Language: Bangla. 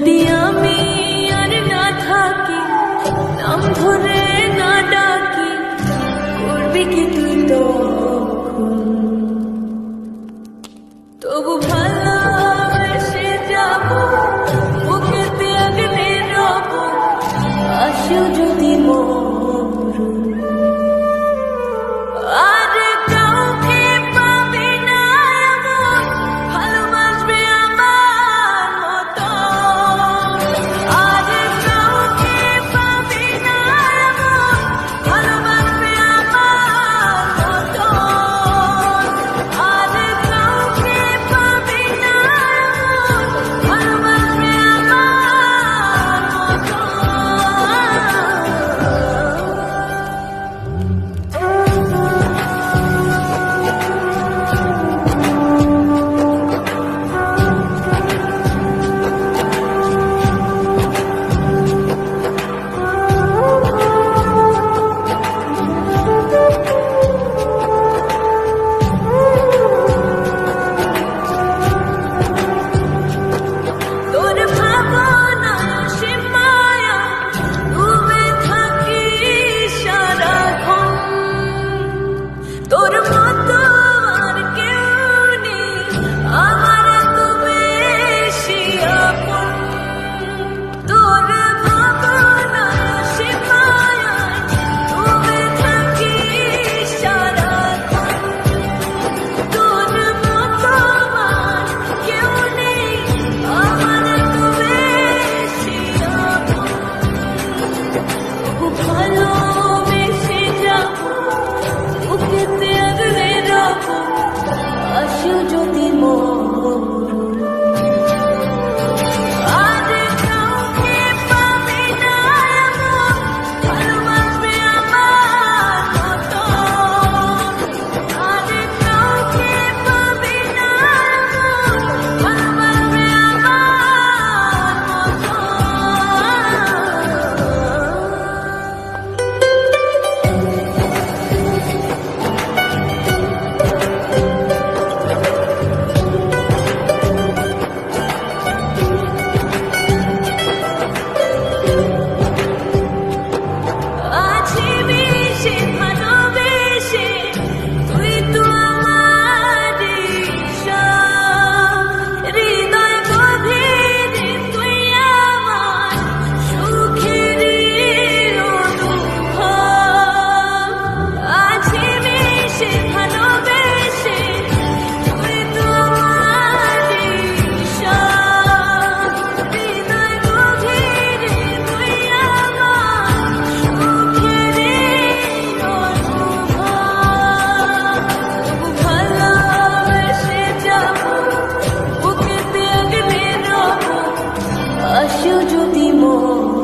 যদি আমি আর না থাকি, নাম ধরে না ডাকি, করবি কি তুই তবু ভালোবেসে যাব, বুকেতে আগলে রব, আসিও যদি মরুন। আর কাউকে পাবে না এমন ভালোবাসবে আমার মতো, আর কাউকে পাবে না এমন ভালোবাসবে আমার মতো, আর কাউকে পাবে না এমন ভালোবাসবে আমার মতো। তোর ভাবনা সে মায়া ডুবে থাকি সারাক্ষণ, তোর মতো আর কেউ নেই আমার এত বেশি আপন। তোর ভাবনা সে মায়া ডুবে থাকি সারাক্ষণ, তোর মতো আর কেউ নেই আমার এত বেশি আপন। ভালোবেসে যাব, বুকেতে আগলে রব, আসিও যদি মরুন। আর কাউকে পাবে না এমন ভালোবাসবে আমার মতো, আর কাউকে পাবে না এমন ভালোবাসবে আমার মতো। আছি মিশে ভালোবেসে, তুই তো আমার ঈশান। হৃদয় গভীরে তুই আমার সুখেরই অনুভব। আছি মিশে ভালোবেসে, তুই তো আমার ঈশান। হৃদয় গভীরে তুই আমার ভালোবেসে যাব, বুকেতে আগলে রব, আসিও যদি মরুন।